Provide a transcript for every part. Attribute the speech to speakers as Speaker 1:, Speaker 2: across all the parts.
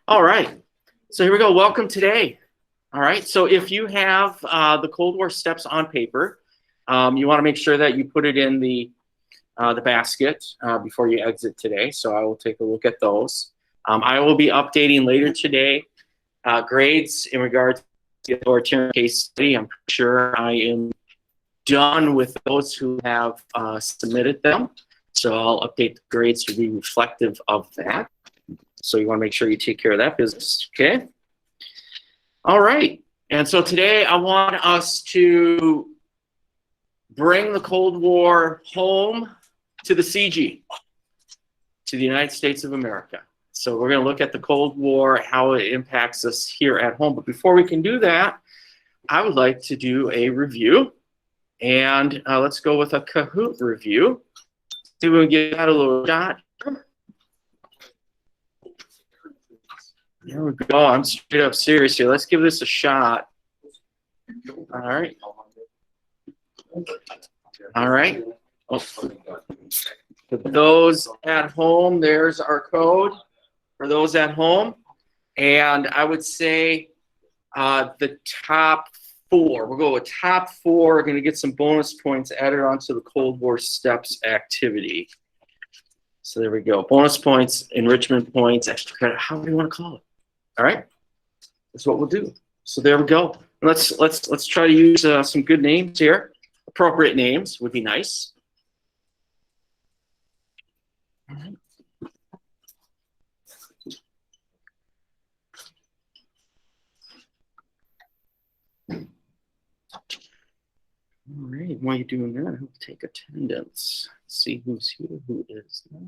Speaker 1: All right, so here we go. Welcome today. All right, so if you have the Cold War steps on paper, you want to make sure that you put it in the basket before you exit today. So I will take a look at those. I will be updating later today grades in regards to the authoritarian case study. I'm sure I am done with those who have submitted them. So I'll update the grades to be reflective of that. So you want to make sure you take care of that business, okay? All right, and so today I want us to bring the Cold War home to the CG, to the United States of America. So we're going to look at the Cold War, how it impacts us here at home. But before we can do that, I would like to do a review. And let's go with a Kahoot review. See if we can get that a little shot. There we go. I'm straight up serious here. Let's give this a shot. All right. All right. Oh. For those at home, there's our code for those at home. And I would say the top four, we'll go with top four, we're going to get some bonus points added onto the Cold War Steps activity. So there we go. Bonus points, enrichment points, extra credit, however you want to call it. All right, that's what we'll do. So there we go. Let's try to use some good names here. Appropriate names would be nice. All right. All right, while you're doing that, I'll take attendance. See who's here, who is not.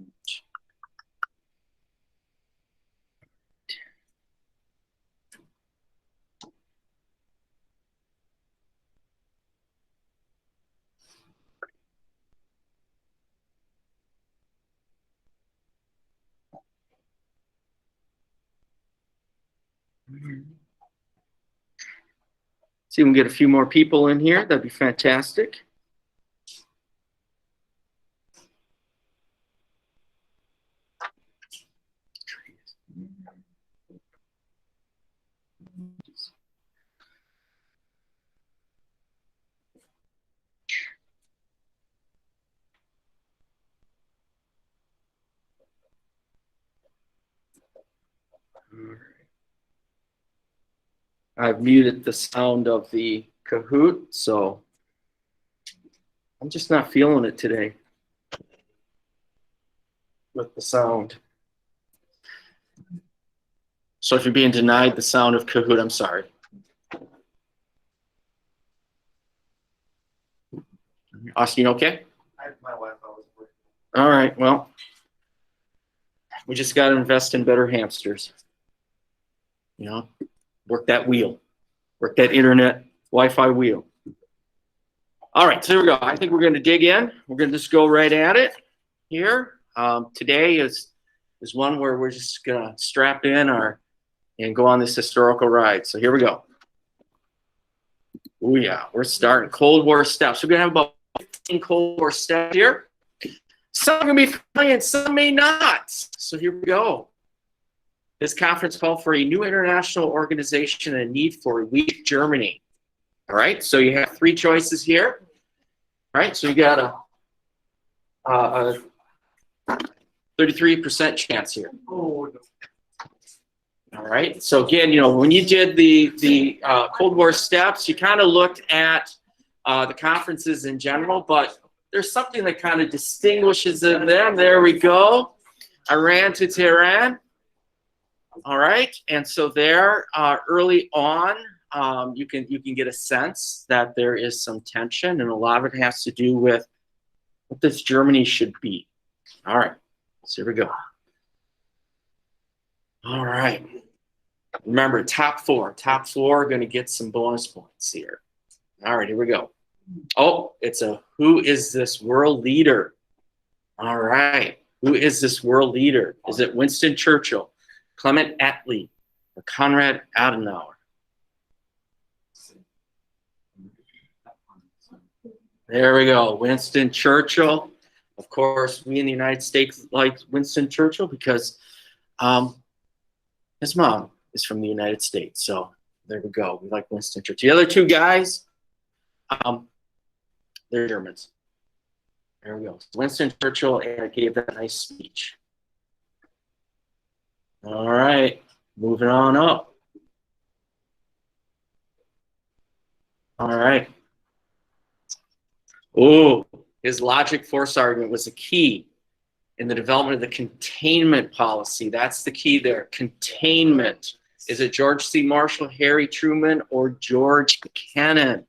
Speaker 1: See if we can get a few more people in here. That'd be fantastic. I've muted the sound of the Kahoot, so I'm just not feeling it today with the sound. So if you're being denied the sound of Kahoot, I'm sorry. Austin, you okay?
Speaker 2: My Wi-Fi was working.
Speaker 1: All right, well, we just got to invest in better hamsters. You know, work that wheel, work that internet Wi-Fi wheel. All right, so here we go. I think we're going to dig in. We're going to just go right at it here. Today is one where we're just going to strap in and go on this historical ride. So here we go. Oh yeah, we're starting Cold War steps. We're going to have about 15 Cold War steps here. Some are going to be familiar and some may not. So here we go. This conference called for a new international organization and a need for a weak Germany. All right, so you have three choices here. All right, so you got a 33% chance here. All right, so again, you know, when you did the Cold War steps, you kind of looked at the conferences in general, but there's something that kind of distinguishes them. There we go. Iran to Tehran. All right, and so there, early on, you can get a sense that there is some tension, and a lot of it has to do with what this Germany should be. All right, so here we go. All right, remember top four are going to get some bonus points here. All right, here we go. Oh, it's a who is this world leader? All right, who is this world leader? Is it Winston Churchill, Clement Attlee, or Konrad Adenauer? There we go, Winston Churchill. Of course, we in the United States like Winston Churchill because His mom is from the United States. So there we go. We like Winston Churchill. The other two guys, they're Germans. There we go. Winston Churchill, and gave that nice speech. All right, moving on up. All right. Oh, his logic force argument was a key in the development of the containment policy. That's the key there, containment. Is it George C. Marshall, Harry Truman, or George Kennan?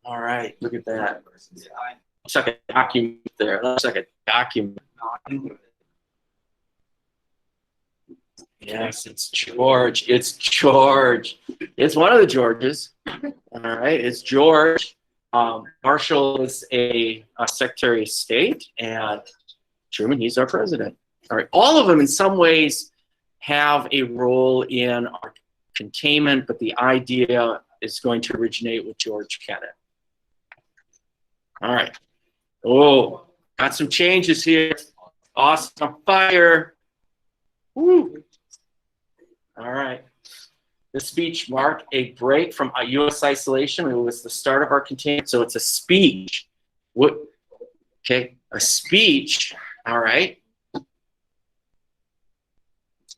Speaker 1: All right, look at that. Looks like a document there. Looks like a document. Yes, it's George. It's George. It's one of the Georges. All right, it's George. Marshall is a Secretary of State, and Truman, he's our president. All right, all of them in some ways have a role in our containment, but the idea is going to originate with George Kennan. All right. Oh, got some changes here. Awesome fire. Woo. All right. This speech marked a break from U.S. isolation. It was the start of our containment. So it's a speech. What? Okay, a speech. All right.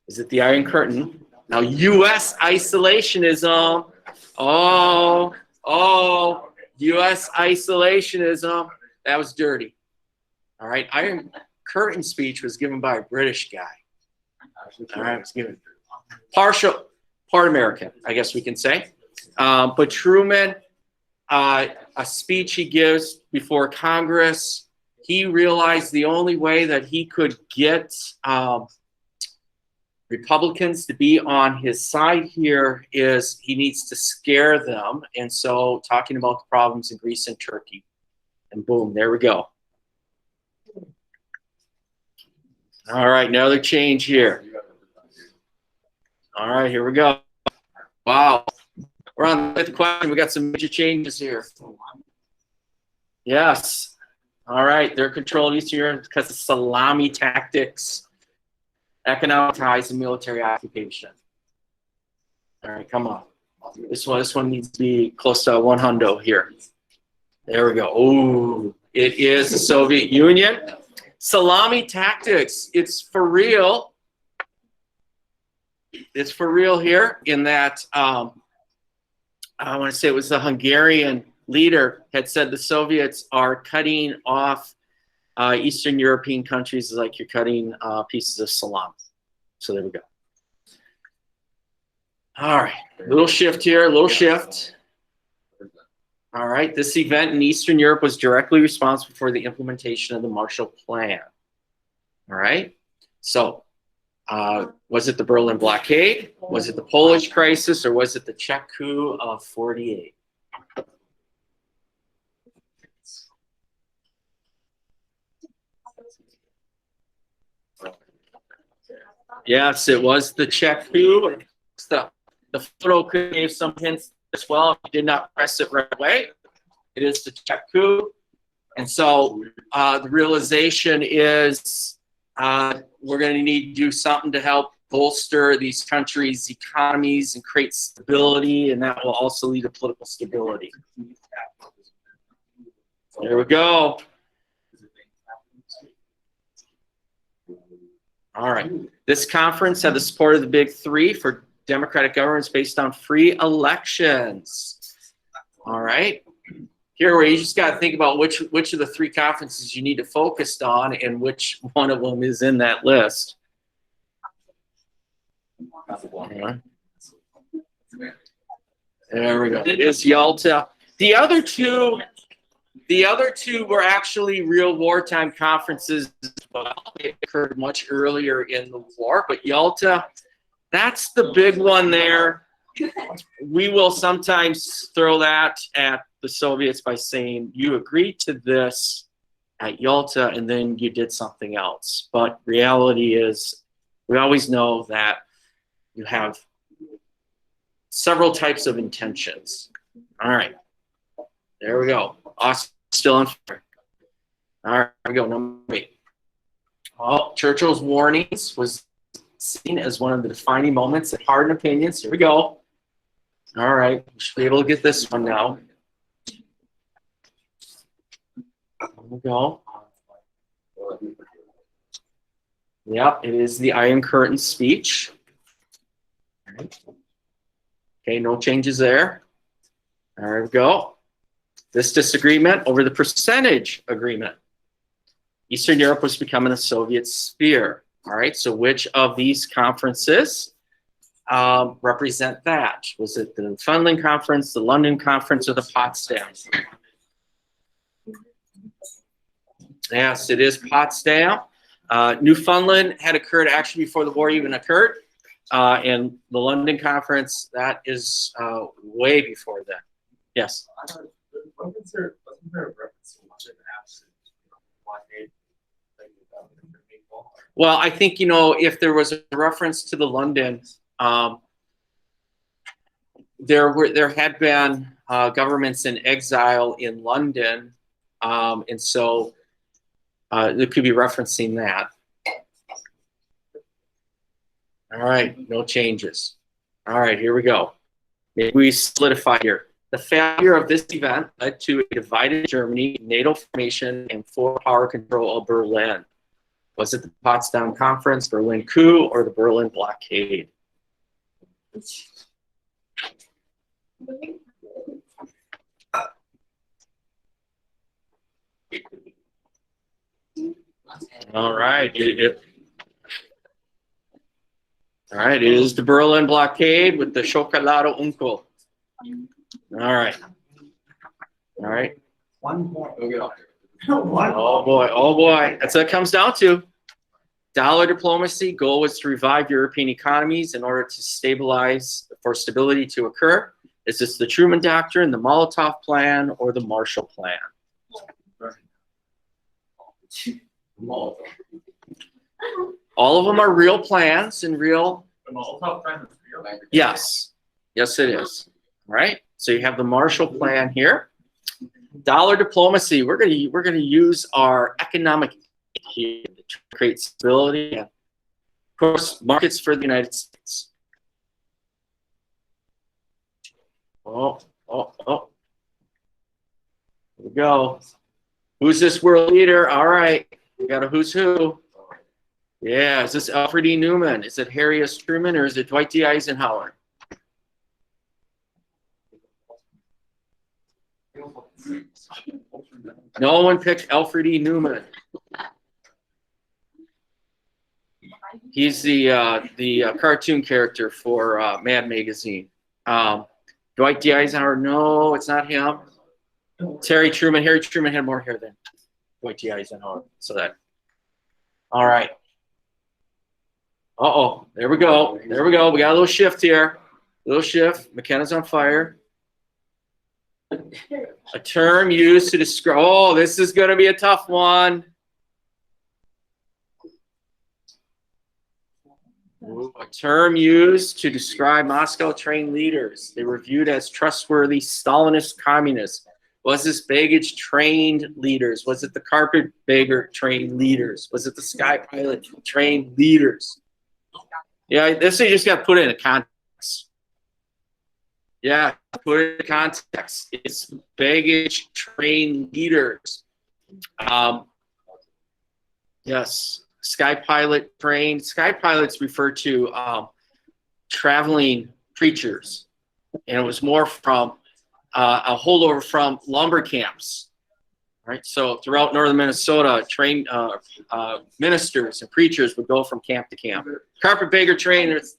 Speaker 1: Is it the Iron Curtain? Now, U.S. isolationism. Oh, U.S. isolationism. That was dirty. All right. Iron Curtain speech was given by a British guy. All right. It was given part American, I guess we can say. But Truman, a speech he gives before Congress, he realized the only way that he could get Republicans to be on his side here is he needs to scare them. And so talking about the problems in Greece and Turkey. And boom, there we go. All right, another change here. All right, here we go. Wow. We're on the question. We got some major changes here. Yes. All right, they're controlling Eastern Europe because of salami tactics, economic ties, and military occupation. All right, come on. This one needs to be close to 100 here. There we go. Oh, it is the Soviet Union. Salami tactics. It's for real. It's for real here in that I want to say it was the Hungarian leader had said the Soviets are cutting off Eastern European countries like you're cutting pieces of salami. So there we go. All right, little shift here, a little shift. All right, this event in Eastern Europe was directly responsible for the implementation of the Marshall Plan. All right, so was it the Berlin blockade? Was it the Polish crisis? Or was it the Czech coup of '48? Yes, it was the Czech coup. The photo gave some hints as well. If you did not press it right away, it is the Czech coup. And so the realization is we're going to need to do something to help bolster these countries' economies and create stability, and that will also lead to political stability. There we go. All right. This conference had the support of the Big Three for democratic governance based on free elections. All right. Here where you just got to think about which of the three conferences you need to focus on and which one of them is in that list. There we go. It is Yalta. The other two were actually real wartime conferences as well. They occurred much earlier in the war, but Yalta, that's the big one there. We will sometimes throw that at the Soviets by saying, you agreed to this at Yalta and then you did something else. But reality is, we always know that you have several types of intentions. All right, there we go. Awesome. Still on fire. All right, here we go. Number 8. Well, Churchill's warnings was seen as one of the defining moments in Hardened Opinions. Here we go. All right, we should be able to get this one now. There we go. Yep, it is the Iron Curtain speech. Okay, no changes there. There we go. This disagreement over the percentage agreement. Eastern Europe was becoming a Soviet sphere. All right, so which of these conferences represent that? Was it the Newfoundland Conference, the London Conference, or the Potsdam? Yes, it is Potsdam. Newfoundland had occurred actually before the war even occurred. And the London Conference, that is way before then. Yes?
Speaker 2: Wasn't there a reference to London absent blockade?
Speaker 1: Well, I think, you know, if there was a reference to the London, there had been governments in exile in London, and so they could be referencing that. All right, no changes. All right, here we go. Maybe we solidify here. The failure of this event led to a divided Germany, NATO formation, and full power control of Berlin. Was it the Potsdam Conference, Berlin coup, or the Berlin blockade? All right. All right, it is the Berlin blockade with the Chocolado Uncle. All right. All right.
Speaker 2: One more. Okay.
Speaker 1: Oh boy, oh boy. That's what it comes down to. Dollar diplomacy. Goal was to revive European economies in order to stabilize, for stability to occur. Is this the Truman Doctrine, the Molotov Plan, or the Marshall Plan? All of them are real plans and real.
Speaker 2: The Molotov plan is real.
Speaker 1: Yes, yes, it is. All right. So you have the Marshall Plan here. Dollar diplomacy. We're gonna use our economic here to create stability and, of course, markets for the United States. Oh. Here we go. Who's this world leader? All right. We got a who's who. Yeah, is this Alfred E. Newman? Is it Harry S. Truman, or is it Dwight D. Eisenhower? No one picked Alfred E. Newman. He's the cartoon character for Mad Magazine. Dwight D. Eisenhower, no, it's not him. It's Harry Truman. Harry Truman had more hair than Dwight D. Eisenhower. So that. All right. Uh-oh, there we go. There we go. We got a little shift here. A little shift. McKenna's on fire. A term used to describe, oh, this is going to be a tough one. A term used to describe Moscow-trained leaders. They were viewed as trustworthy Stalinist communists. Was this baggage-trained leaders? Was it the carpetbagger-trained leaders? Was it the sky pilot-trained leaders? Yeah, this you just got to put it in a context. Yeah, put it in context. It's baggage-trained leaders. Yes, sky pilot trained. Sky pilots refer to traveling preachers, and it was more from a holdover from lumber camps. Right, so throughout northern Minnesota, trained ministers and preachers would go from camp to camp. Carpetbagger trainers,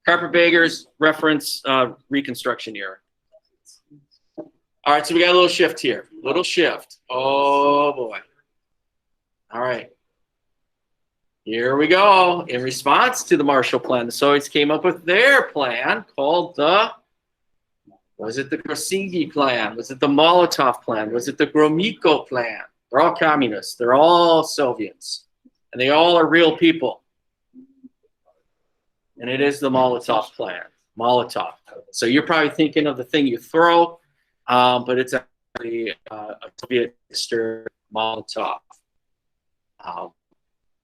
Speaker 1: carpetbaggers reference Reconstruction era. All right, so we got a little shift here. Little shift. Oh boy. All right. Here we go. In response to the Marshall Plan, the Soviets came up with their plan called the. Was it the Helsinki Plan? Was it the Molotov Plan? Was it the Gromyko Plan? They're all communists. They're all Soviets. And they all are real people. And it is the Molotov Plan. Molotov. So you're probably thinking of the thing you throw, but it's actually a Soviet Molotov.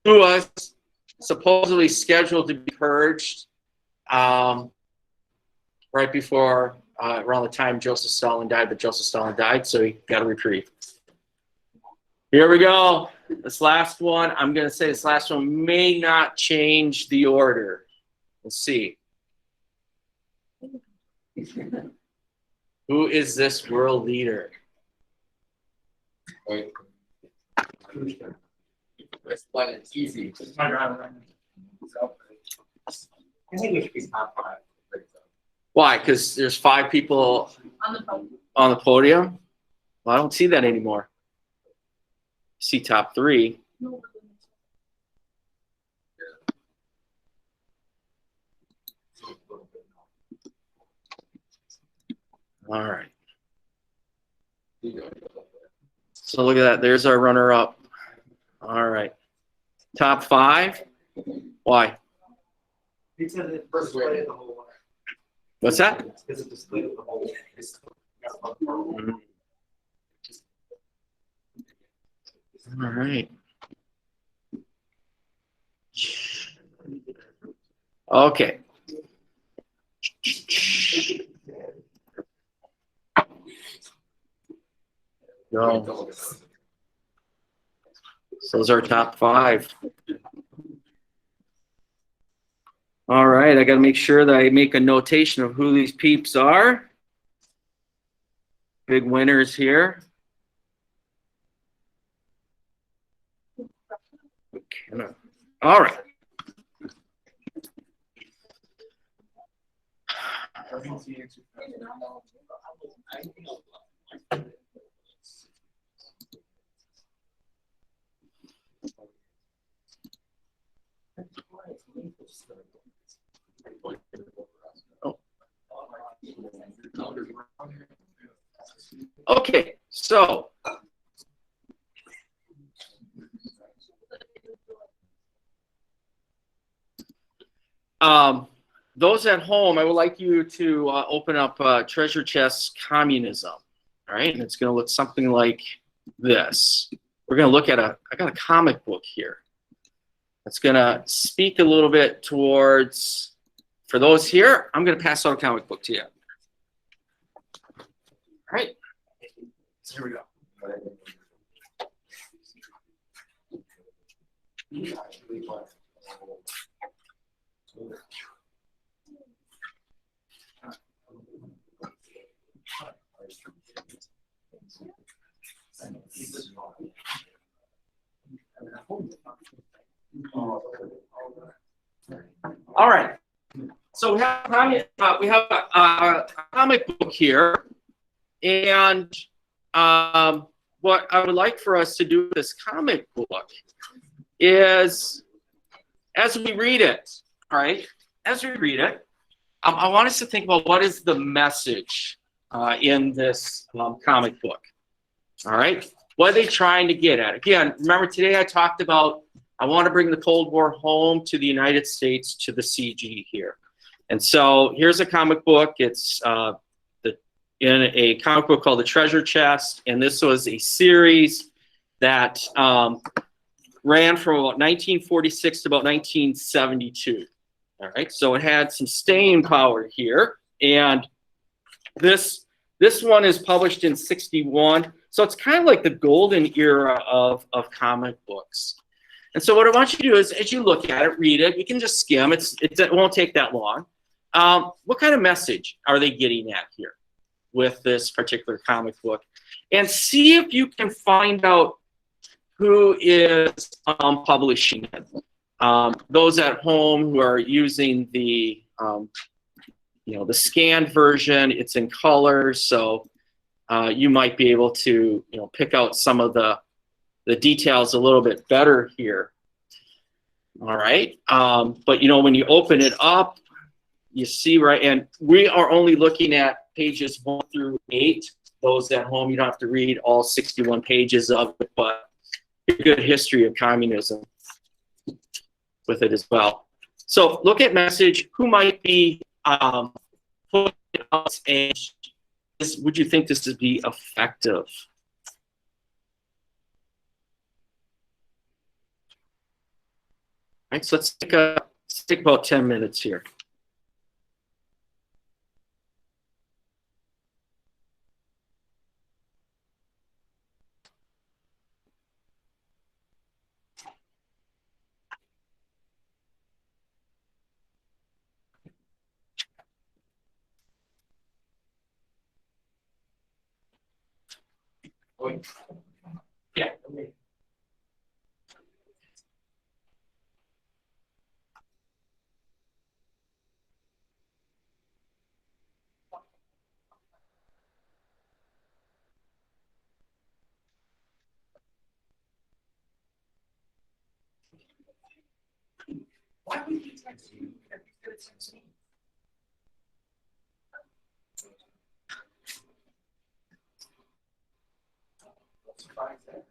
Speaker 1: Who was supposedly scheduled to be purged right before around the time Joseph Stalin died, but Joseph Stalin died, so he got a reprieve. Here we go. This last one, I'm going to say this last one may not change the order. We'll see. Who is this world leader?
Speaker 3: Wait. This one is easy.
Speaker 2: I think we should be top 5.
Speaker 1: Why? Because there's 5 people on the podium? Well, I don't see that anymore. See top 3. All right. So look at that. There's our runner-up. All right. Top 5. Why?
Speaker 2: Because it first way the whole way.
Speaker 1: What's that?
Speaker 2: Because it displayed the whole way.
Speaker 1: All right. Okay. Go. So those are top 5. All right, I got to make sure that I make a notation of who these peeps are. Big winners here. All right. Okay, so those at home, I would like you to open up Treasure Chest Communism. All right, and it's going to look something like this. We're going to look at I got a comic book here. It's going to speak a little bit towards, for those here, I'm going to pass out a comic book to you. All right, so here we go. All right. So we have a comic book here, and what I would like for us to do with this comic book is, as we read it, all right, as we read it, I want us to think about what is the message in this comic book. All right, what are they trying to get at? Again, remember today I talked about I want to bring the Cold War home to the United States, to the CG here. And so here's a comic book. It's in a comic book called The Treasure Chest, and this was a series that ran from about 1946 to about 1972. All right, so it had some staying power here, and this one is published in '61. So it's kind of like the golden era of comic books. And so what I want you to do is, as you look at it, read it. You can just skim. It won't take that long. What kind of message are they getting at here with this particular comic book? And see if you can find out who is publishing it. Those at home who are using the the scanned version, it's in color, so you might be able to pick out some of the details a little bit better here. All right, but when you open it up, you see and we are only looking at pages 1 through 8. Those at home, you don't have to read all 61 pages of it, but a good history of communism with it as well. So look at message. Who might be putting out, and would you think this would be effective? right, so let's take about 10 minutes here.
Speaker 2: Yeah. Why would you text you? If you could text me. Surprise there.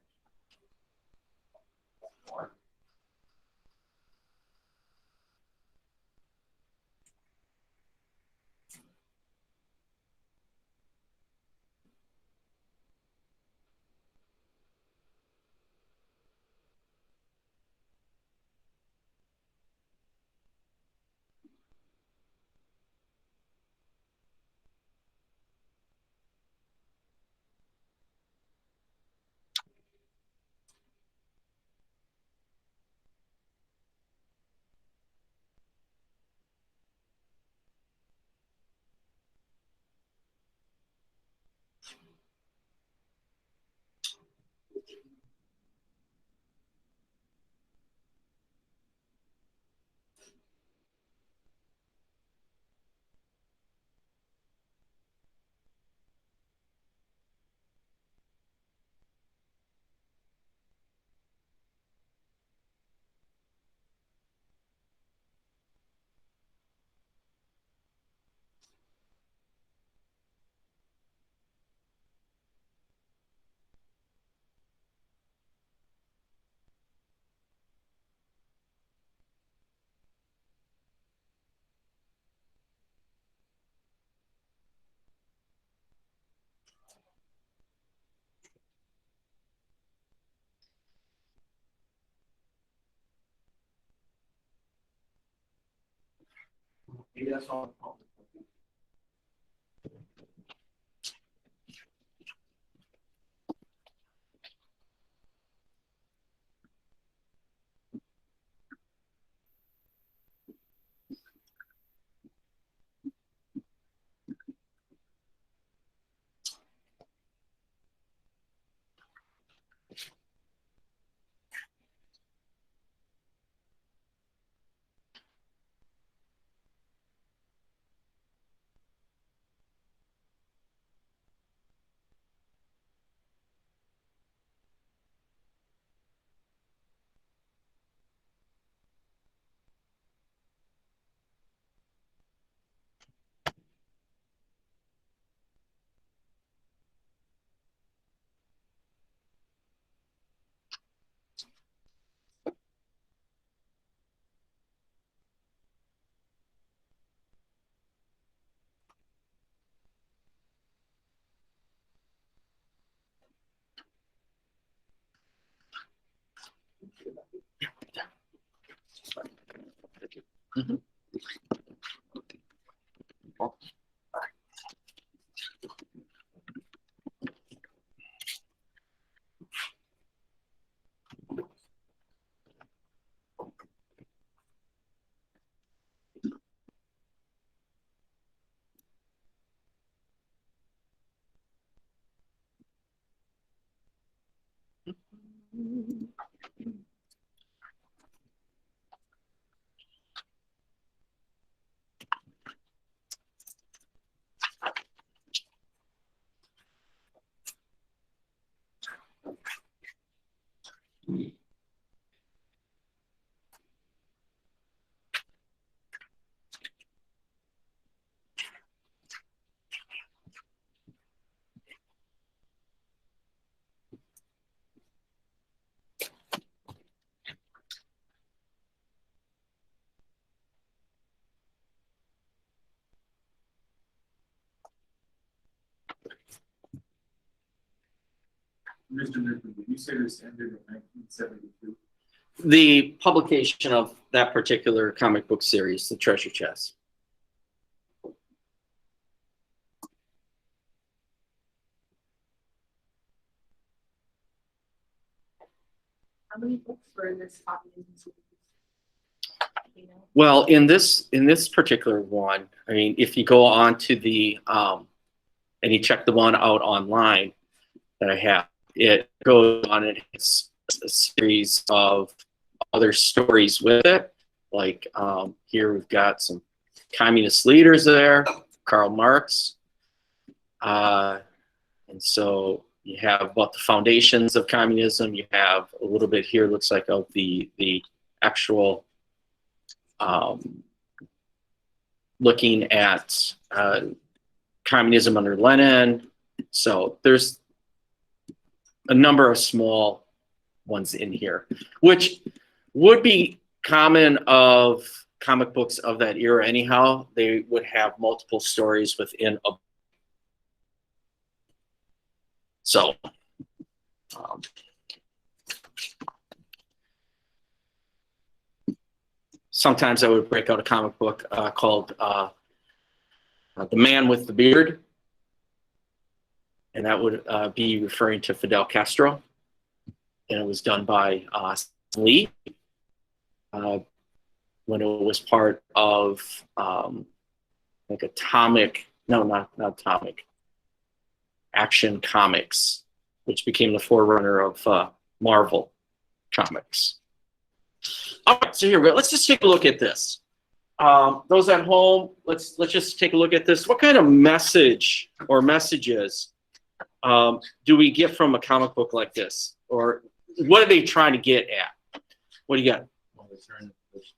Speaker 2: Maybe that's all.
Speaker 1: Mhm.
Speaker 2: Mr. Nickman, did you say this ended in 1972?
Speaker 1: the publication of that particular comic book series, The Treasure Chest.
Speaker 4: How many books were in this communism series? You know?
Speaker 1: Well, in this particular one, I mean, if you go on to the and you check the one out online that I have, it goes on. It's a series of other stories with it. Like here we've got some communist leaders there, Karl Marx, and so you have about the foundations of communism. You have a little bit here, looks like, of the actual looking at communism under Lenin. So there's a number of small ones in here, which would be common of comic books of that era anyhow. They would have multiple stories within a so sometimes I would break out a comic book called The Man with the Beard, and that would be referring to Fidel Castro, and it was done by Lee when it was part of like Action Comics, which became the forerunner of Marvel Comics. All right, so here we go. Let's just take a look at this. Those at home, let's just take a look at this. What kind of message or messages do we get from a comic book like this? Or what are they trying to get at? What do you got?
Speaker 2: Well, they're trying to push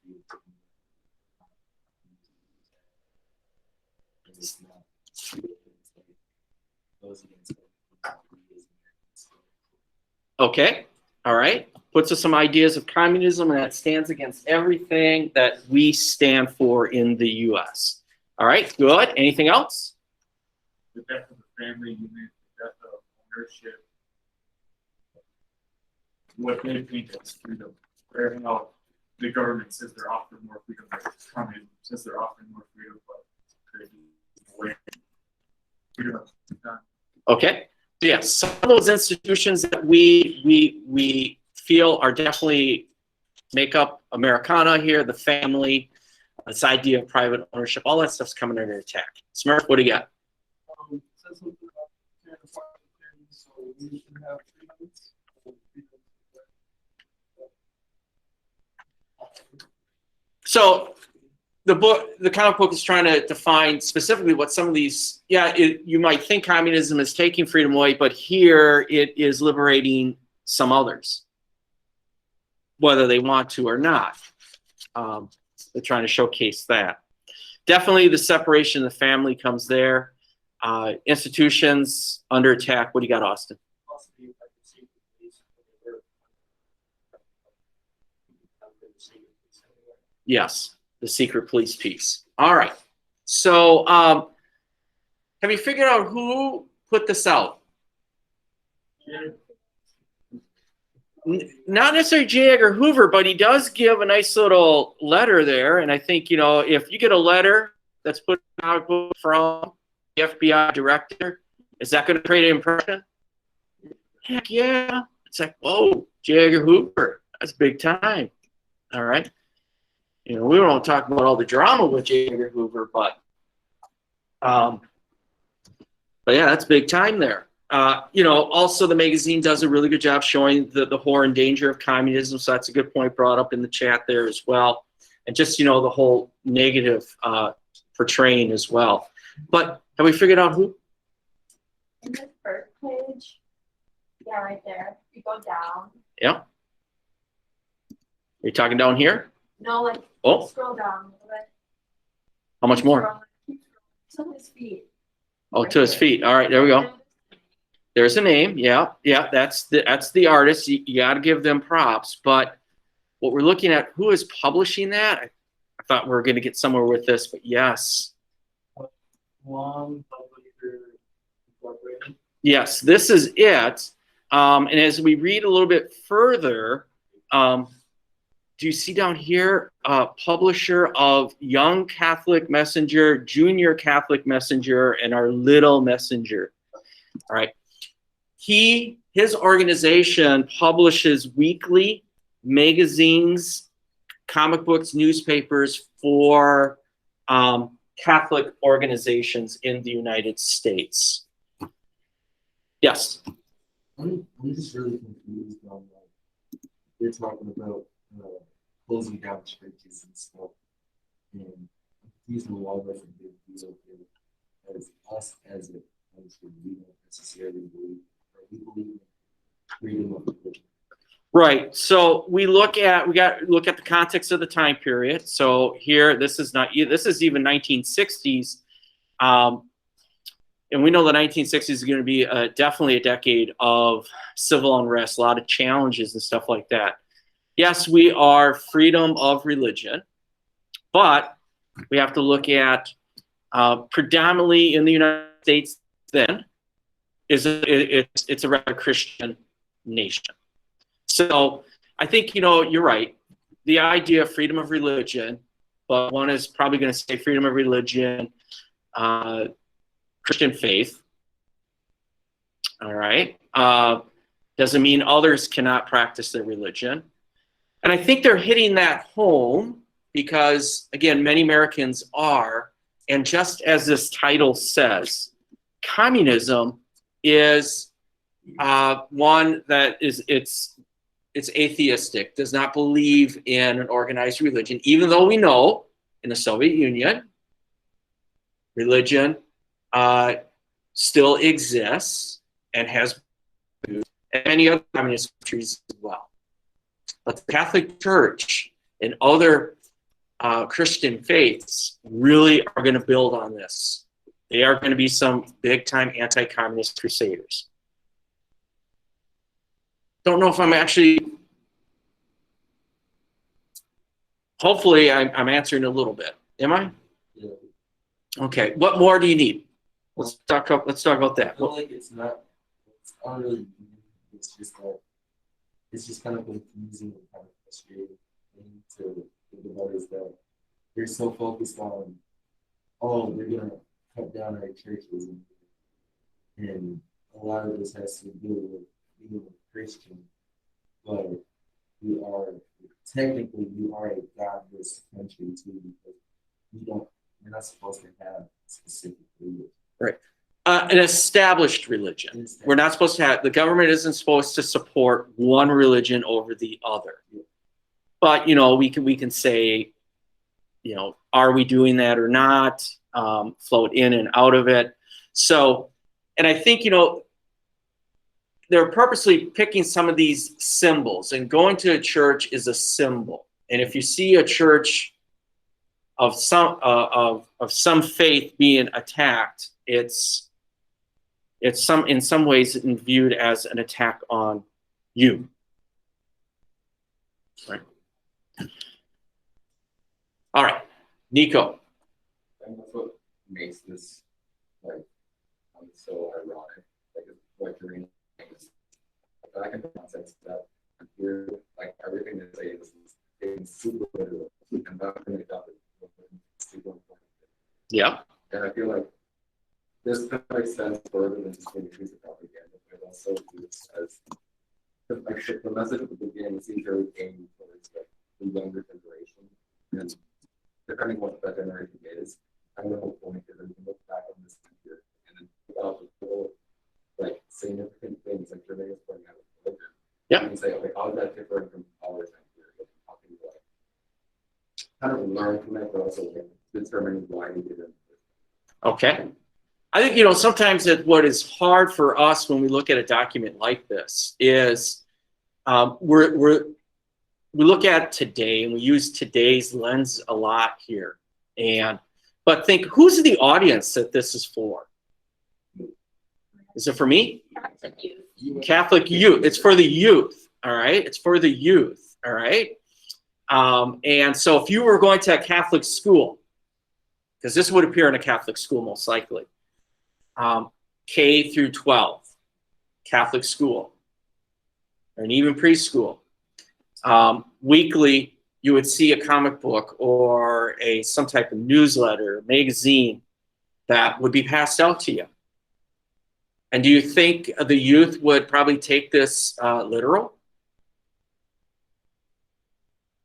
Speaker 1: Okay, all right. Puts us some ideas of communism, and that stands against everything that we stand for in the U.S. All right, good. Anything else?
Speaker 2: the death of the family unit, the death of ownership, what they think is freedom. Where how the government says they're offering more freedom, but communism says they're offering more freedom, but they're away. Freedom is done.
Speaker 1: Okay. Yes, some of those institutions that we feel are definitely make up Americana here, the family, this idea of private ownership, all that stuff's coming under attack. Smurf, what do you got?
Speaker 5: Says something about fair and farm things, so we should have freedoms.
Speaker 1: So the comic book is trying to define specifically what some of these, you might think communism is taking freedom away, but here it is liberating some others, whether they want to or not. They're trying to showcase that. Definitely the separation of the family comes there. Institutions under attack. What do you got, Austin?
Speaker 5: Possibly like the secret police,
Speaker 1: Yes, the secret police piece. All right. So have you figured out who put this out? Not necessarily J. Edgar Hoover, but he does give a nice little letter there. And I think, you know, if you get a letter that's put out from the FBI director, is that going to create an impression? Heck yeah. It's like, whoa, J. Edgar Hoover, that's big time. All right. You know, we won't talk about all the drama with J. Edgar Hoover, but yeah, that's big time there. You know, also the magazine does a really good job showing the horror and danger of communism. So that's a good point brought up in the chat there as well. And just, you know, the whole negative portraying as well. But have we figured out who?
Speaker 4: In the first page, yeah, right there. You go down.
Speaker 1: Yeah. Are you talking down here?
Speaker 4: No, like scroll down a little bit.
Speaker 1: How much more?
Speaker 4: Keep scrolling. To his feet.
Speaker 1: Oh, to his feet. All right, there we go. There's a name. Yeah, that's the artist. You got to give them props. But what we're looking at, who is publishing that? I thought we were going to get somewhere with this, but yes.
Speaker 5: Long Publisher Incorporated.
Speaker 1: Yes, this is it. And as we read a little bit further, do you see down here, publisher of Young Catholic Messenger, Junior Catholic Messenger, and our Little Messenger? All right. His organization publishes weekly magazines, comic books, newspapers for Catholic organizations in the United States. Yes.
Speaker 6: I'm just really confused on they're talking about closing down churches and stuff, and I'm confused on why that's a big deal here. As us as a country, we don't necessarily believe, or we believe in freedom of religion.
Speaker 1: Right. So we look at the context of the time period. So here, this is even 1960s, and we know the 1960s is going to be definitely a decade of civil unrest, a lot of challenges and stuff like that. Yes, we are freedom of religion, but we have to look at predominantly in the United States. Then it's a rather Christian nation. So I think, you're right. The idea of freedom of religion, but one is probably going to say freedom of religion, Christian faith. All right. Doesn't mean others cannot practice their religion. And I think they're hitting that home because, again, many Americans are. And just as this title says, communism is one that it's atheistic, does not believe in an organized religion, even though we know in the Soviet Union, religion still exists and has and many other communist countries as well. But the Catholic Church and other Christian faiths really are going to build on this. They are going to be some big-time anti-communist crusaders. Don't know if I'm actually, hopefully I'm answering a little bit. Am I?
Speaker 6: Yeah.
Speaker 1: Okay, what more do you need? Let's talk about
Speaker 6: I
Speaker 1: that.
Speaker 6: feel like it's not really, it's just kind of confusing and kind of frustrating thing to think about is that they're so focused on, oh, we're gonna cut down our churches, and a lot of this has to do with being a Christian, but technically we are a godless country too, because we're not supposed to have specific religion.
Speaker 1: Right. An established religion. We're not supposed to have, the government isn't supposed to support one religion over the other. But, we can say, are we doing that or not? Float in and out of it. So, and I think, they're purposely picking some of these symbols, and going to a church is a symbol. And if you see a church of some faith being attacked, it's in some ways viewed as an attack on you. Right. All right, Nico.
Speaker 3: And that's what makes this so ironic. What you're in back in the context that here, everything they say is super literal, and that's going to super important.
Speaker 1: Yeah.
Speaker 3: And I feel like this kind of extends further than just being a piece of propaganda, but it also says the message at the beginning seems very aimed towards the younger generation, and depending on what that generation is, I know the whole point is that we can look back on this year and then think about the little significant things like Jermaine is pointing out with religion.
Speaker 1: Yeah.
Speaker 3: You can say, okay, how is that different from our time period? How can you kind of learn from it, but also determine why we did it.
Speaker 1: Okay. I think, sometimes what is hard for us when we look at a document like this is we look at today and we use today's lens a lot here. But think, who's the audience that this is for? Is it for me? Catholic youth. It's for the youth. All right. It's for the youth. All right. And so if you were going to a Catholic school, because this would appear in a Catholic school most likely, K through 12, Catholic school, and even preschool, weekly you would see a comic book or some type of newsletter, magazine that would be passed out to you. And do you think the youth would probably take this literal?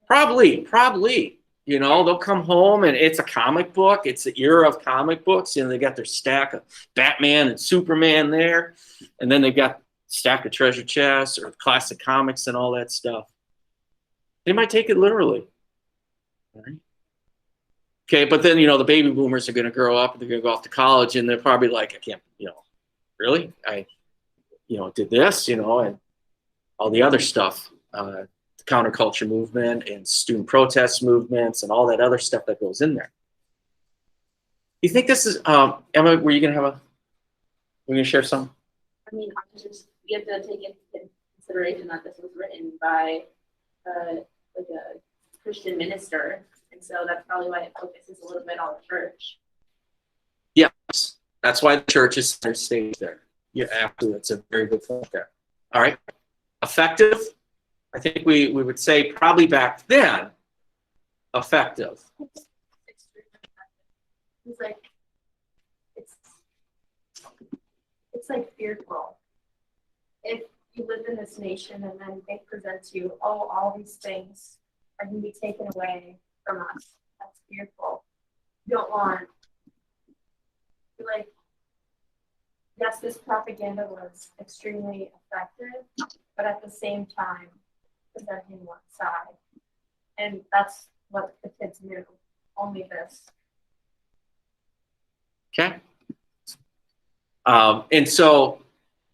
Speaker 1: Probably. You know, they'll come home and it's a comic book. It's the era of comic books. You know, they got their stack of Batman and Superman there. And then they've got a stack of treasure chests or classic comics and all that stuff. They might take it literally. All right. Okay, but then, you know, the baby boomers are going to grow up and they're going to go off to college and they're probably like, I can't, you know, really? I, you know, did this, you know, and all the other stuff. The counterculture movement and student protest movements and all that other stuff that goes in there. You think this is, Emma, were you going to share something?
Speaker 4: I mean, you have to take into consideration that this was written by like a Christian minister, and so that's probably why it focuses a little bit on the church.
Speaker 1: Yes, that's why the church is center stage there. Yeah, absolutely. It's a very good point there. All right, effective. I think we would say probably back then, effective.
Speaker 4: It's like it's like fearful. If you live in this nation and then they present to you, oh, all these things are going to be taken away from us. That's fearful. You don't want, like, yes, this propaganda was extremely effective, but at the same time, presenting one side. And that's what the kids knew, only this.
Speaker 1: Okay. And so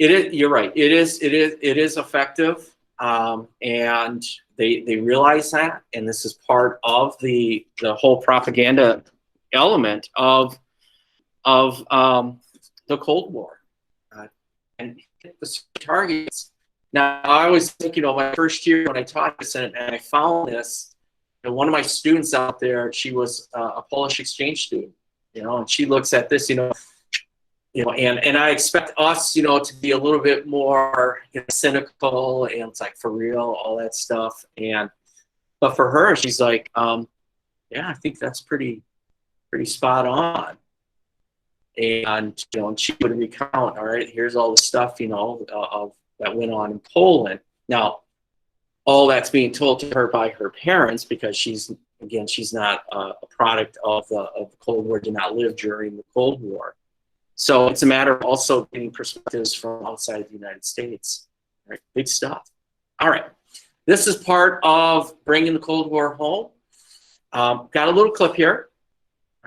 Speaker 1: it is, you're right. It is effective. And they realize that, and this is part of the whole propaganda element of the Cold War. And hit the targets. Now, I was thinking, you know, my first year when I taught this, and I found this, you know, one of my students out there, she was a Polish exchange student, you know, and she looks at this, you know, and I expect us, you know, to be a little bit more, you know, cynical and it's like, for real, all that stuff. But for her, she's like, yeah, I think that's pretty spot on. And, you know, and she would recount, all right, here's all the stuff, you know, that went on in Poland. Now, all that's being told to her by her parents because she's not a product of the Cold War, did not live during the Cold War. So it's a matter of also getting perspectives from outside of the United States. All right, big stuff. All right, this is part of bringing the Cold War home. Got a little clip here.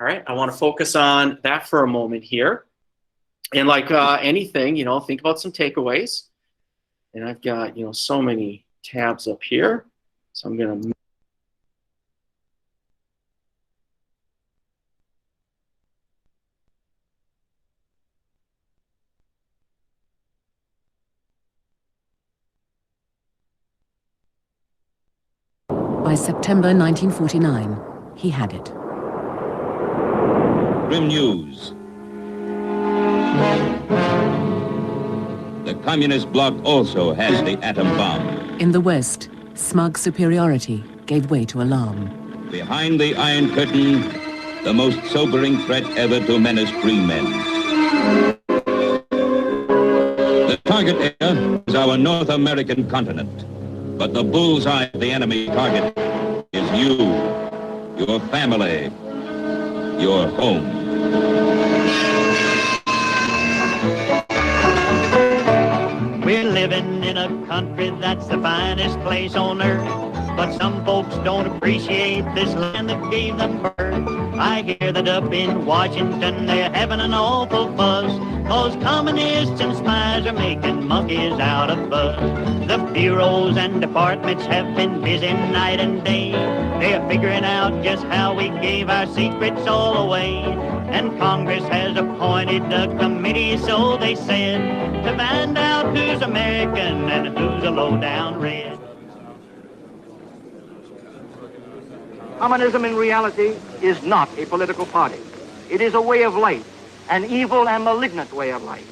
Speaker 1: All right, I want to focus on that for a moment here. And like anything, you know, think about some takeaways. And I've got, you know, so many tabs up here. So I'm going to
Speaker 7: By September 1949, he had it.
Speaker 8: Grim news. The communist bloc also has the atom bomb.
Speaker 7: In the West, smug superiority gave way to alarm.
Speaker 8: Behind the Iron Curtain, the most sobering threat ever to menace free men. The target area is our North American continent, but the bullseye of the enemy target is you, your family, your home.
Speaker 9: We're living in a country that's the finest place on earth, but some folks don't appreciate this land that gave them birth. I hear that up in Washington they're having an awful fuss, 'cause communists and spies are making monkeys out of us. The bureaus and departments have been busy night and day. They're figuring out just how we gave our secrets all away. And Congress has appointed a committee, so they said, to find out who's American and who's a low-down red.
Speaker 10: Communism in reality is not a political party. It is a way of life, an evil and malignant way of life.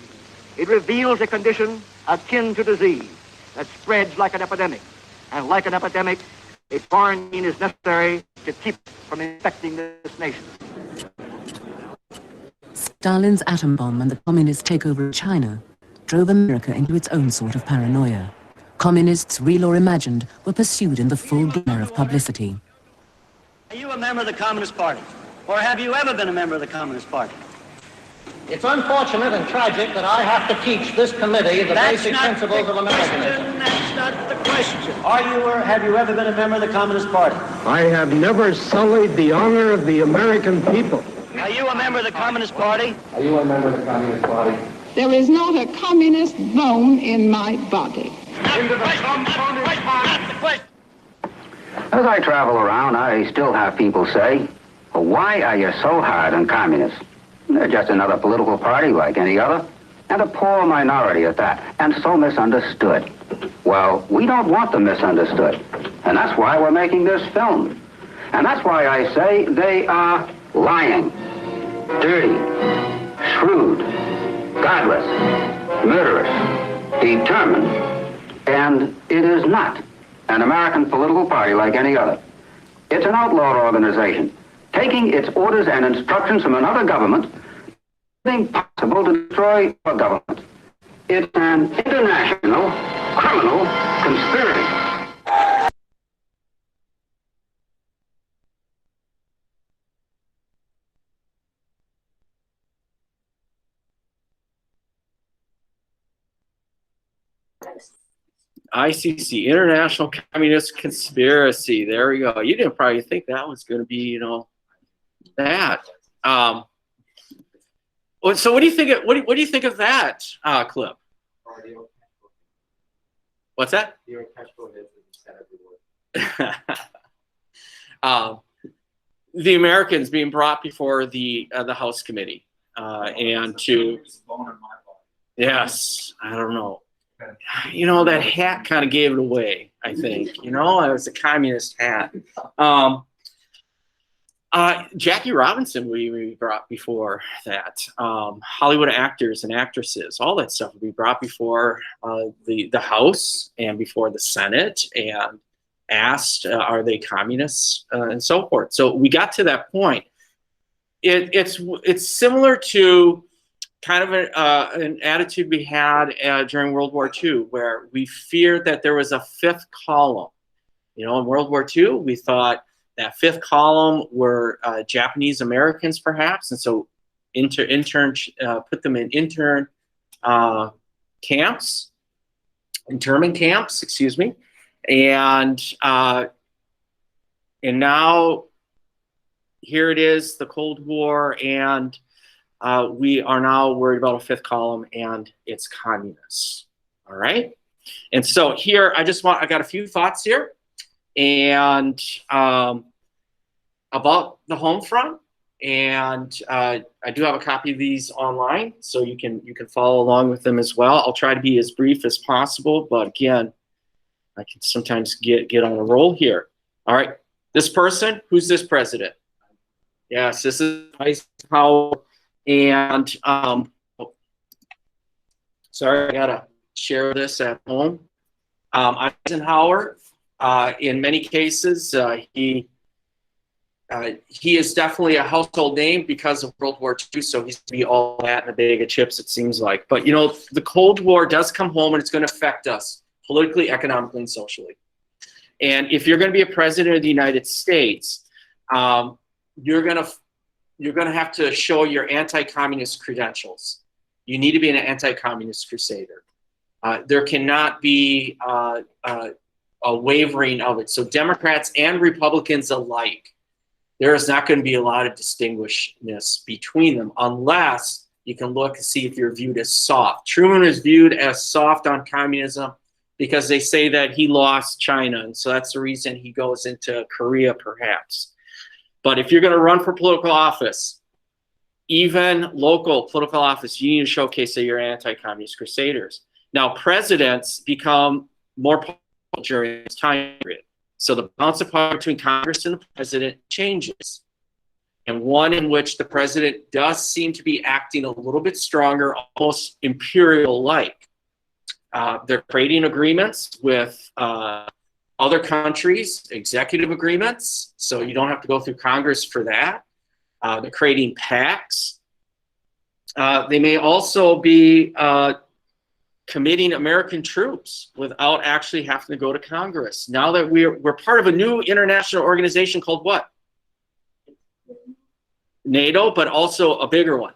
Speaker 10: It reveals a condition akin to disease that spreads like an epidemic, and like an epidemic, A quarantine is necessary to keep from infecting this nation.
Speaker 7: Stalin's atom bomb and the communist takeover of China drove America into its own sort of paranoia. Communists, real or imagined, were pursued in the full glare of publicity.
Speaker 9: Are you a member of the Communist Party? Or have you ever been a member of the Communist Party?
Speaker 11: It's unfortunate and tragic that I have to teach this committee the basic principles of Americanism.
Speaker 9: That's not the question. Are you or have you ever been a member of the Communist Party?
Speaker 11: I have never sullied the honor of the American people.
Speaker 9: Are you a member of the Communist Party?
Speaker 3: Are you a member of the Communist Party?
Speaker 12: There is not a communist bone in my body.
Speaker 10: As I travel around, I still have people say, well, why are you so hard on communists? They're just another political party like any other, and a poor minority at that, and so misunderstood. Well, we don't want them misunderstood, and that's why we're making this film. And that's why I say they are lying, dirty, shrewd, godless, murderous, determined, and it is not an American political party like any other. It's an outlawed organization, taking its orders and instructions from another government, anything possible to destroy a government. It's an international criminal conspiracy.
Speaker 1: ICC, International Communist Conspiracy. There we go. You didn't probably think that was going to be, you know, that. So what do you think? What do you think of that clip? What's that? The Americans being brought before the House Committee, and to yes, I don't know. You know, that hat kind of gave it away, I think. You know, it was a communist hat. Jackie Robinson we brought before that. Hollywood actors and actresses, all that stuff would be brought before the House and before the Senate and asked, are they communists, and so forth. So we got to that point. It's similar to kind of an attitude we had during World War II, where we feared that there was a fifth column. You know, in World War II, we thought that fifth column were Japanese Americans, perhaps, and so put them in internment camps, excuse me, and now here it is, the Cold War, and we are now worried about a fifth column, and it's communists. All right. And so here, I got a few thoughts here, and about the home front, and I do have a copy of these online, so you can follow along with them as well. I'll try to be as brief as possible, but again, I can sometimes get on a roll here. All right. This person, who's this president? Yes, this is Eisenhower. And sorry, I gotta share this at home. Eisenhower, in many cases, he is definitely a household name because of World War II. So he's gonna be all that in a bag of chips, it seems like. But you know, the Cold War does come home, and it's going to affect us politically, economically, and socially. And if you're going to be a president of the United States, you're going to have to show your anti-communist credentials. You need to be an anti-communist crusader. There cannot be a wavering of it. So Democrats and Republicans alike, there is not going to be a lot of distinguishedness between them unless you can look and see if you're viewed as soft. Truman is viewed as soft on communism because they say that he lost China, and so that's the reason he goes into Korea, perhaps. But if you're going to run for political office, even local political office, you need to showcase that you're anti-communist crusaders. Now, presidents become more powerful during this time period. So the balance of power between Congress and the president changes. And one in which the president does seem to be acting a little bit stronger, almost imperial-like. They're creating agreements with Other countries, executive agreements, so you don't have to go through Congress for that. They're creating pacts. They may also be committing American troops without actually having to go to Congress. Now that we're part of a new international organization called what? NATO, but also a bigger one,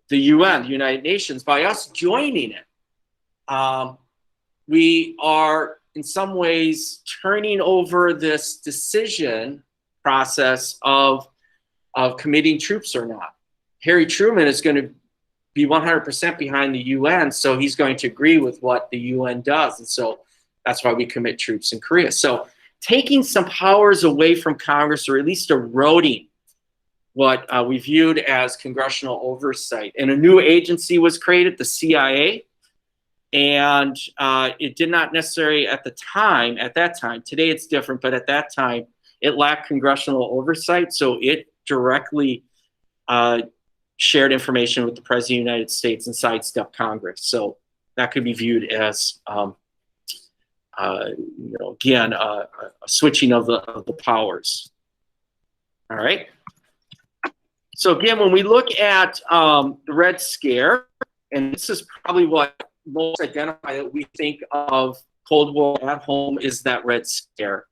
Speaker 1: the UN, the United Nations. By us joining it, we are in some ways turning over this decision process of committing troops or not. Harry Truman is going to be 100% behind the UN, so he's going to agree with what the UN does. And so that's why we commit troops in Korea. So taking some powers away from Congress, or at least eroding what we viewed as congressional oversight. And a new agency was created, the CIA. And it did not necessarily at that time, today it's different, but at that time, it lacked congressional oversight. So it directly shared information with the President of the United States and sidestepped Congress. So that could be viewed as, again, a switching of the powers. All right. So again, when we look at the Red Scare, and this is probably what most identify that we think of Cold War at home, is that Red Scare.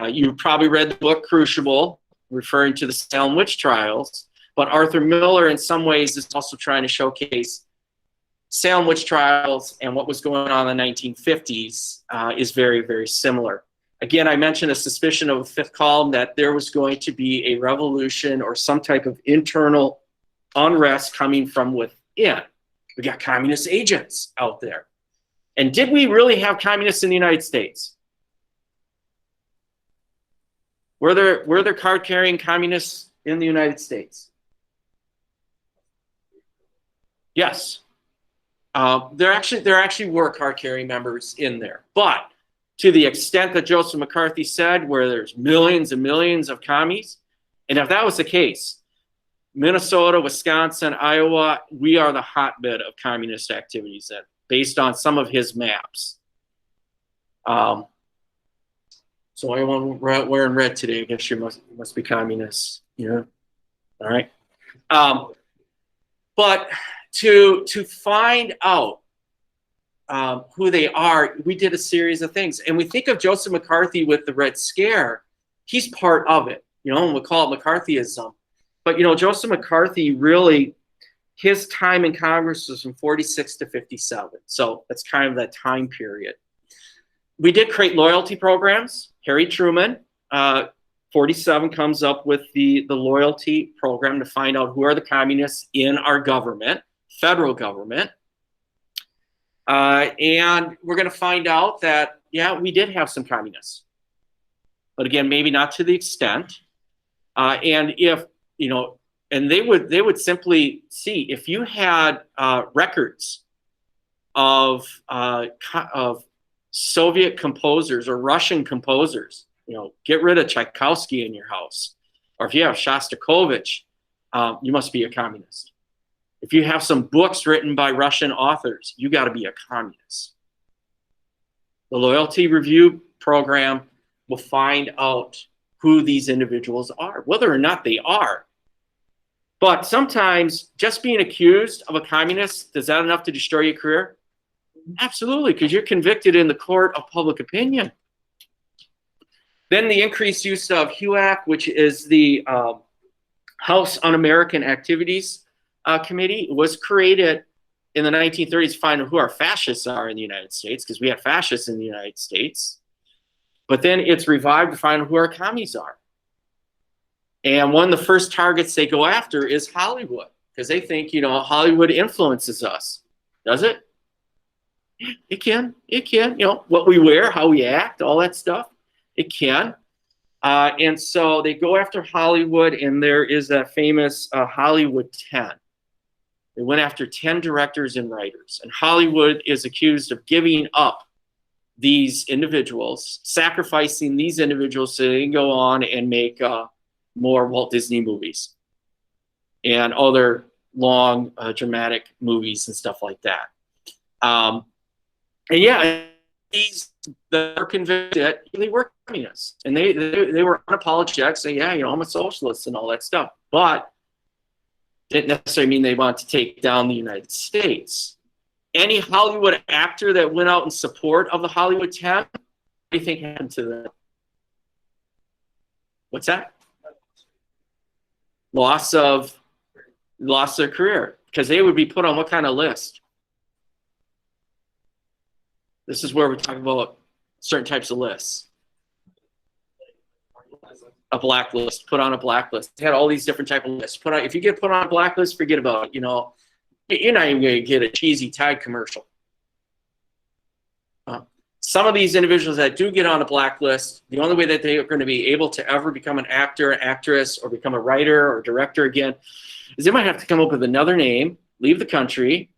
Speaker 1: You probably read the book Crucible, referring to the Salem witch trials, but Arthur Miller in some ways is also trying to showcase Salem witch trials and what was going on in the 1950s is very, very similar. Again, I mentioned a suspicion of a fifth column that there was going to be a revolution or some type of internal unrest coming from within. We got communist agents out there. And did we really have communists in the United States? Were there card-carrying communists in the United States? Yes. There actually were card-carrying members in there. But to the extent that Joseph McCarthy said, where there's millions and millions of commies, and if that was the case, Minnesota, Wisconsin, Iowa, we are the hotbed of communist activities based on some of his maps. So anyone wearing red today, I guess you must be communists. Yeah. All right. But to find out who they are, we did a series of things. And we think of Joseph McCarthy with the Red Scare. He's part of it, and we'll call it McCarthyism. But, Joseph McCarthy really, his time in Congress was from 46 to 57. So that's kind of that time period. We did create loyalty programs. Harry Truman, 47, comes up with the loyalty program to find out who are the communists in our government, federal government. And we're going to find out that, yeah, we did have some communists. But again, maybe not to the extent. And if, and they would simply see if you had records of Soviet composers or Russian composers, get rid of Tchaikovsky in your house. Or if you have Shostakovich, you must be a communist. If you have some books written by Russian authors, you got to be a communist. The loyalty review program will find out who these individuals are, whether or not they are. But sometimes just being accused of a communist, is that enough to destroy your career? Absolutely, because you're convicted in the court of public opinion. Then the increased use of HUAC, which is the House Un-American Activities Committee, was created in the 1930s to find out who our fascists are in the United States, because we had fascists in the United States. But then it's revived to find out who our commies are. And one of the first targets they go after is Hollywood, because they think, Hollywood influences us. Does it? It can. It can. What we wear, how we act, all that stuff. It can. And so they go after Hollywood, and there is that famous Hollywood 10. They went after 10 directors and writers. And Hollywood is accused of giving up these individuals, sacrificing these individuals so they can go on and make more Walt Disney movies and other long dramatic movies and stuff like that. And yeah, these that were convicted, they were communists, and they were unapologetic, saying, yeah, I'm a socialist and all that stuff, but didn't necessarily mean they wanted to take down the United States. Any Hollywood actor that went out in support of the Hollywood 10, what do you think happened to them? What's that? Loss of their career, because they would be put on what kind of list? This is where we're talking about certain types of lists. A blacklist, put on a blacklist. They had all these different type of lists. If you get put on a blacklist, forget about it. You're not even going to get a cheesy Tide commercial. Some of these individuals that do get on a blacklist, the only way that they are going to be able to ever become an actor, actress, or become a writer or director again, is they might have to come up with another name, leave the country,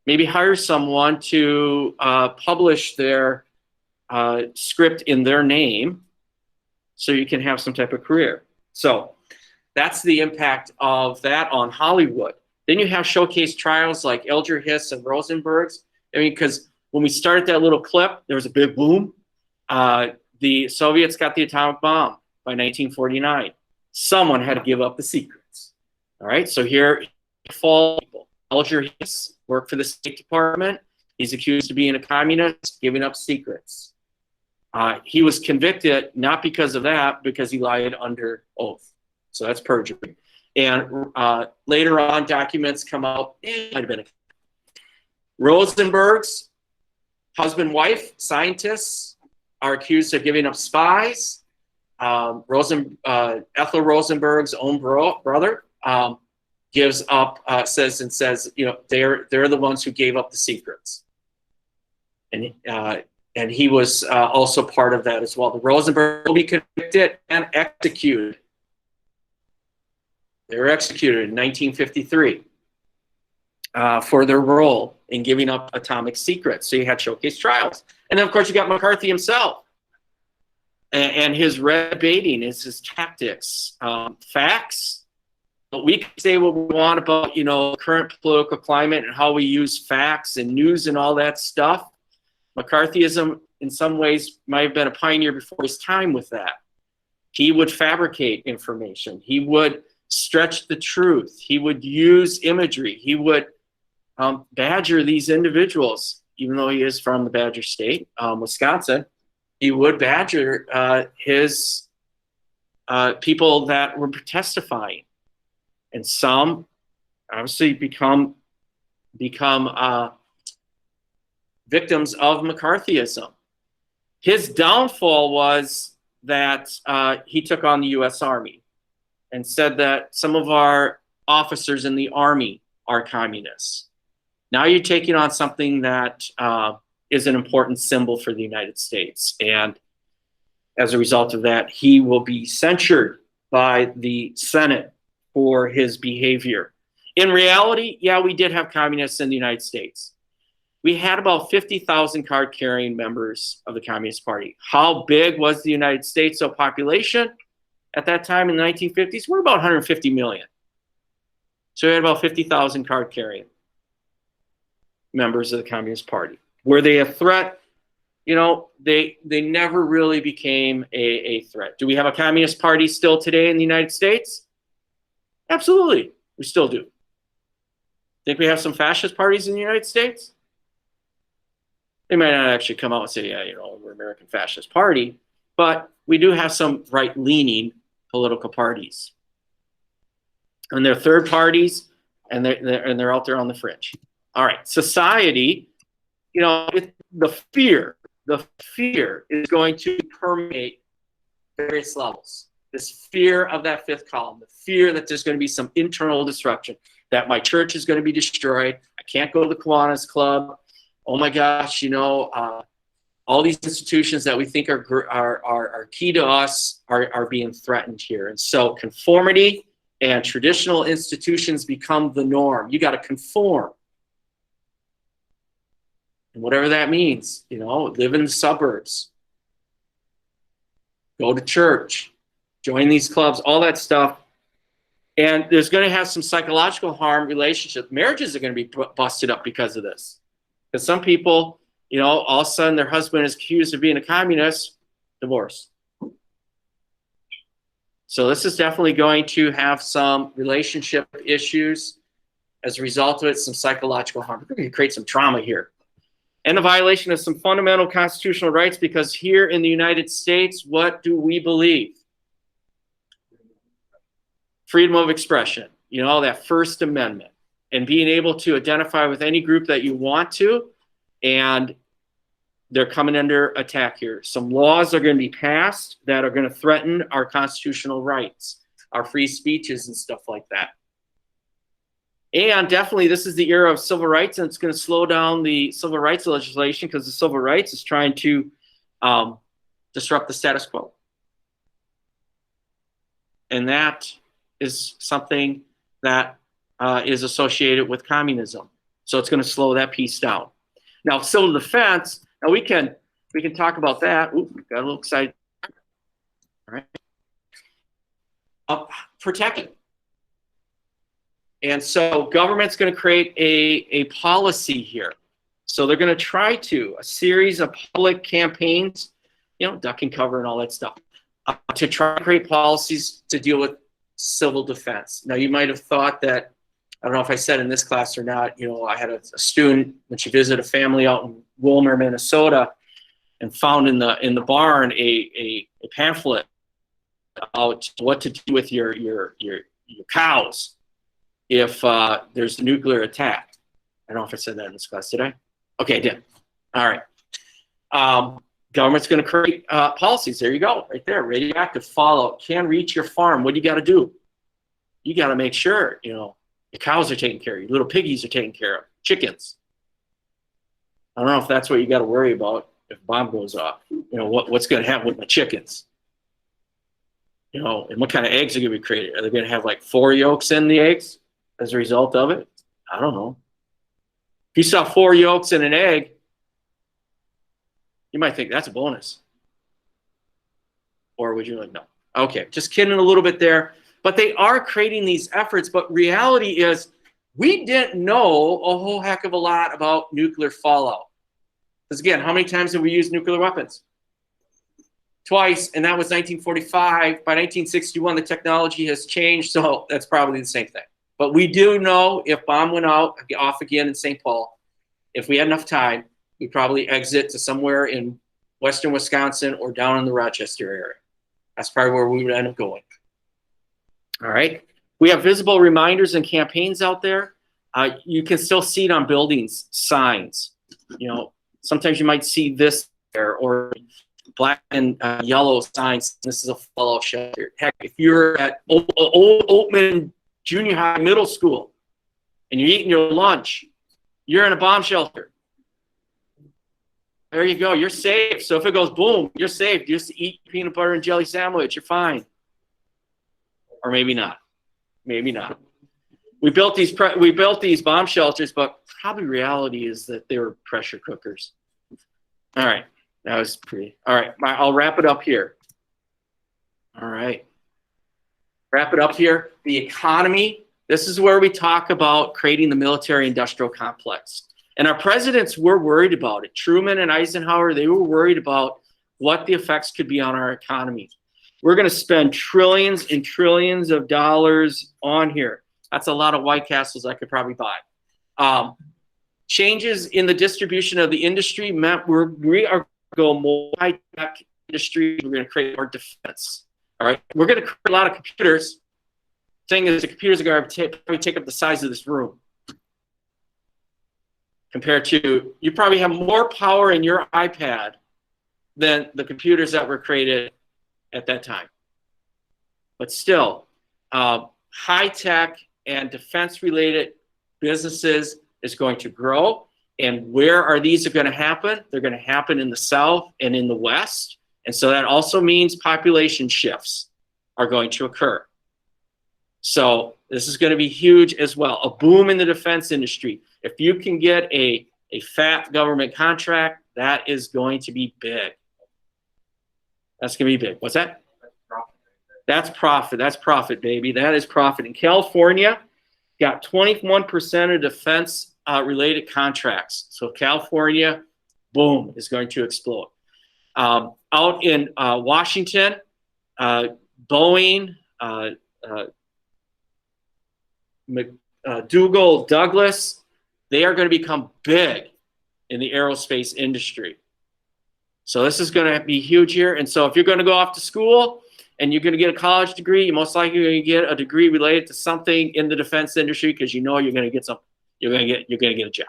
Speaker 1: maybe hire someone to publish their script in their name so you can have some type of career. So that's the impact of that on Hollywood. Then you have showcase trials like Alger Hiss and Rosenberg's. I mean, because when we started that little clip, there was a big boom. The Soviets got the atomic bomb by 1949. Someone had to give up the secrets. All right, so here fall people. Alger Hiss worked for the State Department. He's accused of being a communist, giving up secrets. He was convicted not because of that, because he lied under oath. So that's perjury. And later on, documents come out. It might have been Rosenberg's husband, wife, scientists are accused of giving up spies. Ethel Rosenberg's own brother gives up, says, they're the ones who gave up the secrets, and he was also part of that as well. The Rosenberg will be convicted and executed. They were executed in 1953 for their role in giving up atomic secrets. So you had showcase trials, and then of course you got McCarthy himself and his red baiting, his tactics, facts. But we can say what we want about, current political climate and how we use facts and news and all that stuff. McCarthyism, in some ways, might have been a pioneer before his time with that. He would fabricate information. He would stretch the truth. He would use imagery. He would badger these individuals, even though he is from the Badger State, Wisconsin. He would badger his people that were testifying. And some obviously become victims of McCarthyism. His downfall was that he took on the U.S. Army and said that some of our officers in the Army are communists. Now you're taking on something that is an important symbol for the United States. And as a result of that, he will be censured by the Senate for his behavior. In reality, yeah, we did have communists in the United States. We had about 50,000 card-carrying members of the Communist Party. How big was the United States of population at that time in the 1950s? We're about 150 million. So we had about 50,000 card-carrying members of the Communist Party. Were they a threat? They never really became a threat. Do we have a Communist Party still today in the United States? Absolutely, we still do. Think we have some fascist parties in the United States? They might not actually come out and say, yeah, we're American Fascist Party, but we do have some right-leaning political parties. And they're third parties, and they're out there on the fringe. All right, society, the fear is going to permeate various levels. This fear of that fifth column, the fear that there's going to be some internal destruction, that my church is going to be destroyed. I can't go to the Kiwanis Club. Oh my gosh, all these institutions that we think are key to us are being threatened here. And so conformity and traditional institutions become the norm. You got to conform. And whatever that means, live in the suburbs, go to church, join these clubs, all that stuff. And there's going to have some psychological harm relationships. Marriages are going to be busted up because of this. Because some people you know, all of a sudden their husband is accused of being a communist, divorce. So this is definitely going to have some relationship issues as a result of it, some psychological harm. We're going to create some trauma here. And a violation of some fundamental constitutional rights, because here in the United States, what do we believe? Freedom of expression, you know, that First Amendment, and being able to identify with any group that you want to, and they're coming under attack here. Some laws are going to be passed that are going to threaten our constitutional rights, our free speeches and stuff like that. And definitely this is the era of civil rights, and it's going to slow down the civil rights legislation, because the civil rights is trying to disrupt the status quo. And that is something that is associated with communism. So it's going to slow that piece down. Now, civil defense, now we can talk about that. Ooh, got a little excited. All right. Protecting. And so government's going to create a policy here. So they're going to try to, a series of public campaigns, you know, duck and cover and all that stuff, to try to create policies to deal with civil defense. Now, you might have thought that, I don't know if I said in this class or not, you know, I had a student when she visited a family out in Wilmer, Minnesota, and found in the barn a pamphlet about what to do with your cows if there's a nuclear attack. I don't know if I said that in this class, did I? Okay, I did. All right. Government's going to create policies. There you go, right there. Radioactive fallout can reach your farm. What do you got to do? You got to make sure, you know, the cows are taken care of, your little piggies are taken care of, chickens. I don't know if that's what you got to worry about if a bomb goes off. You know, what's going to happen with my chickens? You know, and what kind of eggs are going to be created? Are they going to have like 4 yolks in the eggs as a result of it? I don't know. If you saw 4 yolks in an egg, you might think that's a bonus. Or would you like, no? Okay, just kidding a little bit there. But they are creating these efforts. But reality is, we didn't know a whole heck of a lot about nuclear fallout. Because again, how many times have we used nuclear weapons? Twice, and that was 1945. By 1961, the technology has changed, so that's probably the same thing. But we do know if bomb went off again in St. Paul, if we had enough time, we'd probably exit to somewhere in western Wisconsin or down in the Rochester area. That's probably where we would end up going. All right. We have visible reminders and campaigns out there. You can still see it on buildings, signs. You know, sometimes you might see this there, or black and yellow signs. This is a fallout shelter. Heck, if you're at Old Oatman Junior High Middle School and you're eating your lunch, you're in a bomb shelter. There you go. You're safe. So if it goes boom, you're safe. You just eat peanut butter and jelly sandwich. You're fine. Or maybe not. Maybe not. We built these bomb shelters, but probably reality is that they were pressure cookers. All right. That was pretty. All right. I'll wrap it up here. All right. Wrap it up here. The economy. This is where we talk about creating the military-industrial complex. And our presidents were worried about it. Truman and Eisenhower, they were worried about what the effects could be on our economy. We're going to spend trillions and trillions of dollars on here. That's a lot of White Castles I could probably buy. Changes in the distribution of the industry meant we are going to go more high-tech industry. We're going to create more defense. All right. We're going to create a lot of computers. Thing is, the computers are going to probably take up the size of this room. Compared to, you probably have more power in your iPad than the computers that were created at that time. But still, high-tech and defense-related businesses is going to grow. And where are these going to happen? They're going to happen in the South and in the West. And so that also means population shifts are going to occur. So this is going to be huge as well. A boom in the defense industry. If you can get a fat government contract, that is going to be big. That's going to be big. What's that? That's profit. That's profit, baby. That is profit. In California, got 21% of defense related contracts. So California, boom, is going to explode. Out in Washington, Boeing, McDonnell Douglas, they are going to become big in the aerospace industry. So this is going to be huge here. And so if you're going to go off to school and you're going to get a college degree, you're most likely going to get a degree related to something in the defense industry because you know you're going to get some, you're going to get a job.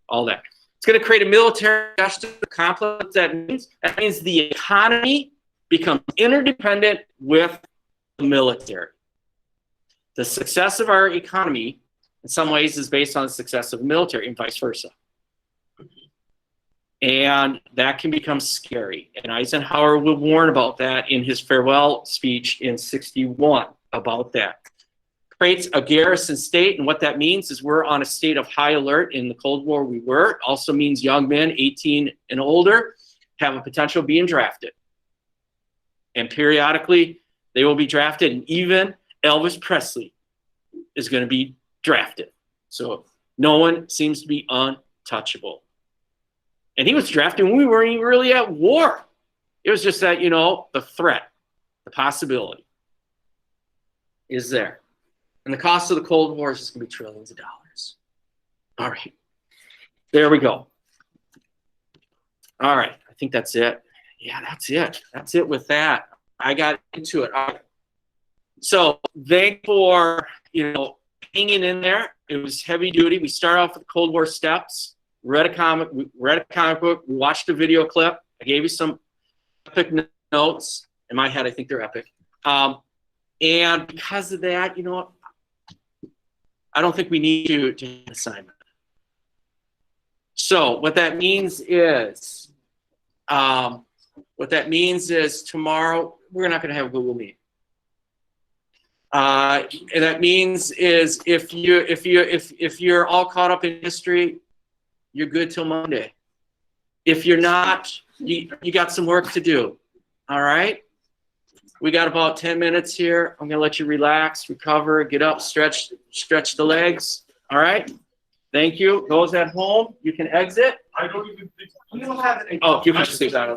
Speaker 1: All that. It's going to create a military industrial complex. That means the economy becomes interdependent with the military. The success of our economy, in some ways, is based on the success of the military and vice versa. And that can become scary. And Eisenhower would warn about that in his farewell speech in '61 about that. Creates a garrison state, and what that means is we're on a state of high alert. In the Cold War we were. It also means young men 18 and older have a potential of being drafted. And periodically they will be drafted, and even Elvis Presley is going to be drafted. So no one seems to be untouchable. And he was drafted when we weren't even really at war. It was just that, you know, the threat, the possibility is there. And the cost of the Cold War is just going to be trillions of dollars. All right. There we go. All right. I think that's it. Yeah, that's it. That's it with that. I got into it. All right. So thanks for, you know, hanging in there. It was heavy duty. We started off with the Cold War steps. Read a comic book. We watched a video clip. I gave you some epic notes. In my head, I think they're epic. And because of that, you know what? I don't think we need to do an assignment. So what that means is, tomorrow we're not going to have a Google Meet. And that means is if you're all caught up in history, you're good till Monday. If you're not, you got some work to do. All right? We got about 10 minutes here. I'm going to let you relax, recover, get up, stretch the legs. All right? Thank you. Those at home, you can exit.
Speaker 2: I don't even think.
Speaker 1: Oh, you can just leave that.